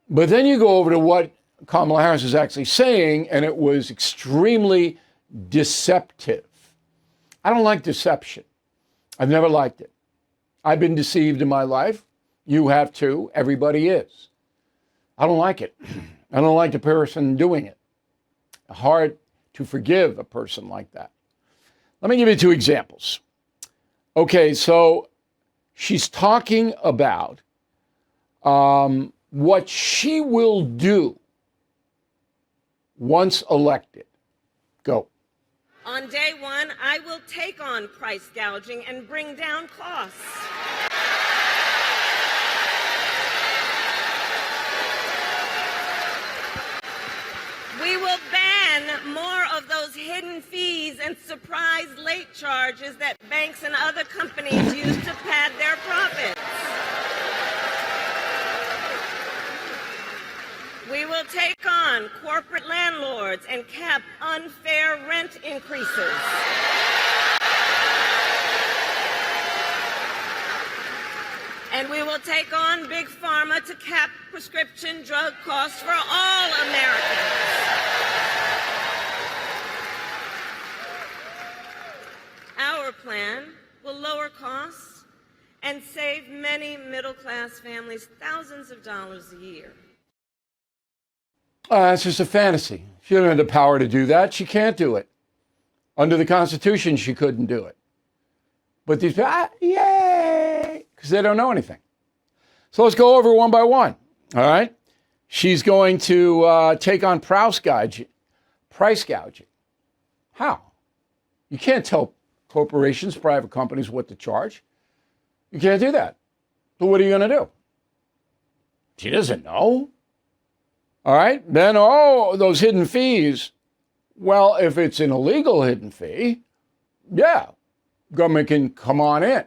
But then you go over to what Kamala Harris is actually saying, and it was extremely deceptive. I don't like deception. I've never liked it. I've been deceived in my life. You have too. Everybody is. I don't like it. I don't like the person doing it. Hard to forgive a person like that. Let me give you two examples. Okay, so she's talking about what she will do once elected. Go. On day one, I will take on price gouging and bring down costs. We will ban more of those hidden fees and surprise late charges that banks and other companies use to pad their profits. We will take on corporate landlords and cap unfair rent increases. And we will take on Big Pharma to cap prescription drug costs for all Americans. Our plan will lower costs and save many middle-class families thousands of dollars a year. It's just a fantasy. She doesn't have the power to do that. She can't do it. Under the Constitution, she couldn't do it. But these people, yay, because they don't know anything. So let's go over one by one, all right? She's going to take on price gouging. How? You can't tell corporations, private companies what to charge. You can't do that. So what are you going to do? She doesn't know. All right, then, those hidden fees. Well, if it's an illegal hidden fee, yeah, government can come on in.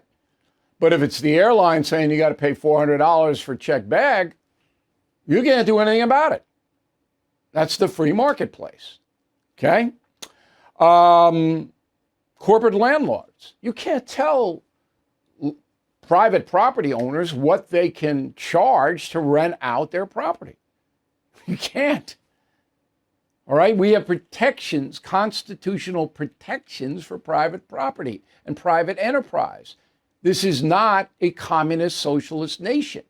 But if it's the airline saying you got to pay $400 for a checked bag, you can't do anything about it. That's the free marketplace, okay? Corporate landlords. You can't tell private property owners what they can charge to rent out their property. You can't. All right, we have protections, constitutional protections for private property and private enterprise. This is not a communist socialist nation,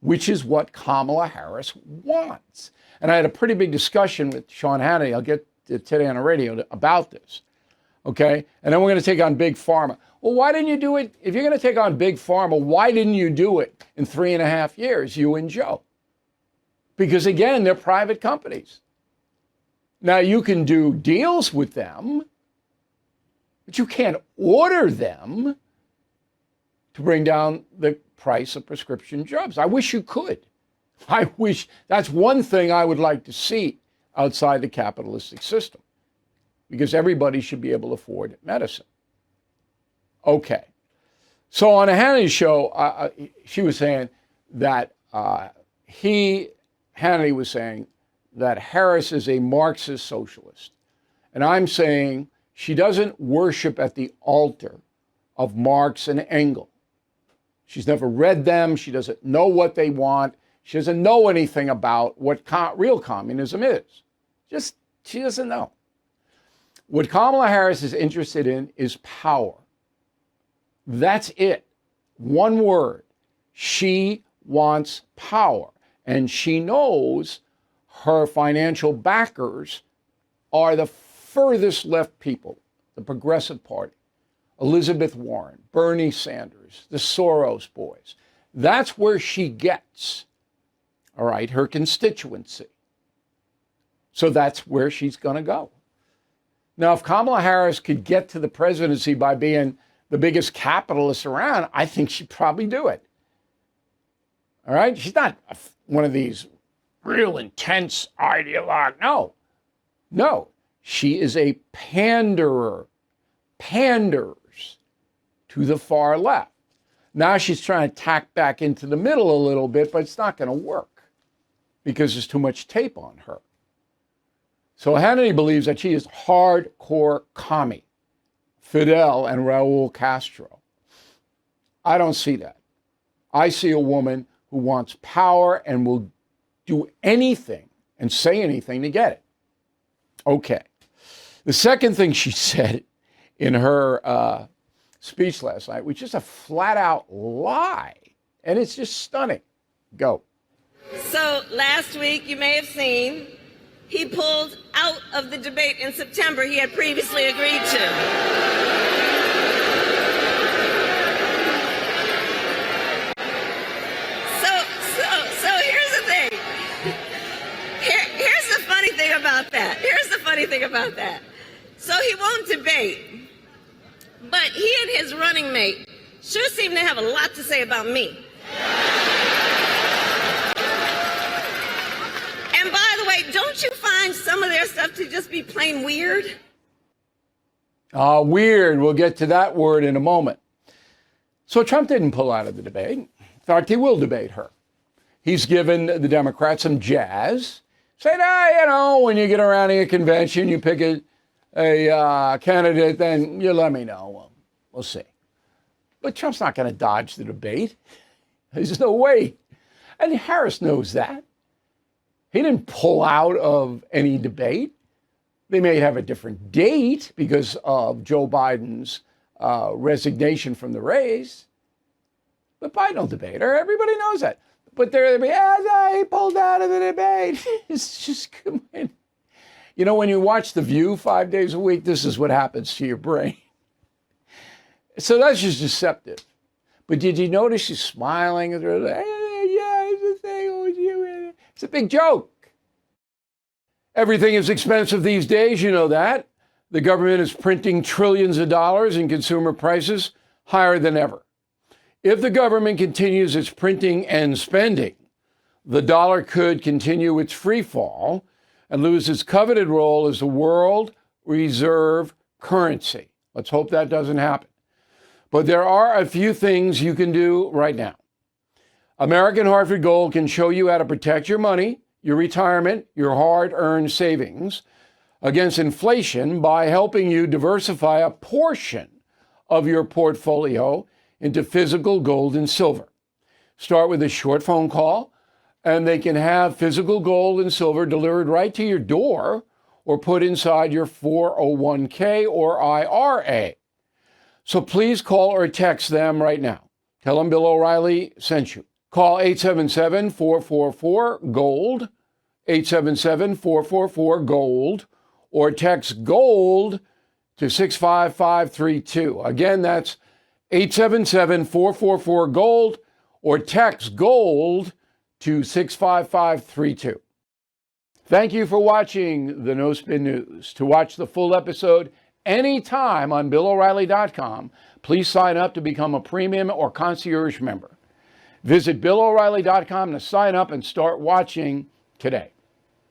which is what Kamala Harris wants. And I had a pretty big discussion with Sean Hannity, I'll get to today on the radio, about this. Okay, and then we're going to take on Big Pharma. Well, why didn't you do it? If you're going to take on Big Pharma, why didn't you do it in 3.5 years, you and Joe? Because again, they're private companies. Now, you can do deals with them, but you can't order them to bring down the price of prescription drugs. I wish you could. I wish that's one thing I would like to see outside the capitalistic system, because everybody should be able to afford medicine. Okay. So on a Hannity show, she was saying that Hannity was saying that Harris is a Marxist socialist. And I'm saying she doesn't worship at the altar of Marx and Engels. She's never read them. She doesn't know what they want. She doesn't know anything about what real communism is. She doesn't know. What Kamala Harris is interested in is power. That's it. One word. She wants power. And she knows her financial backers are the furthest left people, the Progressive Party, Elizabeth Warren, Bernie Sanders, the Soros boys. That's where she gets, all right, her constituency. So that's where she's going to go. Now, if Kamala Harris could get to the presidency by being the biggest capitalist around, I think she'd probably do it. All right? She's not one of these real intense ideologue. No. She is a panderer, panders to the far left. Now she's trying to tack back into the middle a little bit, but it's not going to work because there's too much tape on her. So Hannity believes that she is hardcore commie, Fidel and Raul Castro. I don't see that. I see a woman who wants power and will do anything and say anything to get it. Okay. The second thing she said in her speech last night was just a flat out lie. And it's just stunning. Go. So last week, you may have seen, he pulled out of the debate in September he had previously agreed to. So here's the thing. Here's the funny thing about that. So he won't debate, but he and his running mate sure seem to have a lot to say about me. And by the way, don't you find some of their stuff to just be plain weird? Weird. We'll get to that word in a moment. So Trump didn't pull out of the debate. In fact, he will debate her. He's given the Democrats some jazz. Said, when you get around to a convention, you pick a candidate, then you let me know. We'll see. But Trump's not going to dodge the debate. There's no way. And Harris knows that. He didn't pull out of any debate. They may have a different date because of Joe Biden's resignation from the race. But Biden will debate her. Everybody knows that. But they'll be, he pulled out of the debate. It's just, come on. When you watch The View 5 days a week, this is what happens to your brain. So that's just deceptive. But did you notice she's smiling? It's a thing. It's a big joke. Everything is expensive these days, you know that. The government is printing trillions of dollars and consumer prices higher than ever. If the government continues its printing and spending, the dollar could continue its free fall and lose its coveted role as the world reserve currency. Let's hope that doesn't happen. But there are a few things you can do right now. American Hartford Gold can show you how to protect your money, your retirement, your hard-earned savings against inflation by helping you diversify a portion of your portfolio into physical gold and silver. Start with a short phone call, and they can have physical gold and silver delivered right to your door or put inside your 401k or IRA. So please call or text them right now. Tell them Bill O'Reilly sent you. Call 877-444-GOLD, 877-444-GOLD, or text GOLD to 65532. Again, that's 877-444-GOLD, or text GOLD to 65532. Thank you for watching the No Spin News. To watch the full episode anytime on BillO'Reilly.com, please sign up to become a premium or concierge member. Visit BillO'Reilly.com to sign up and start watching today.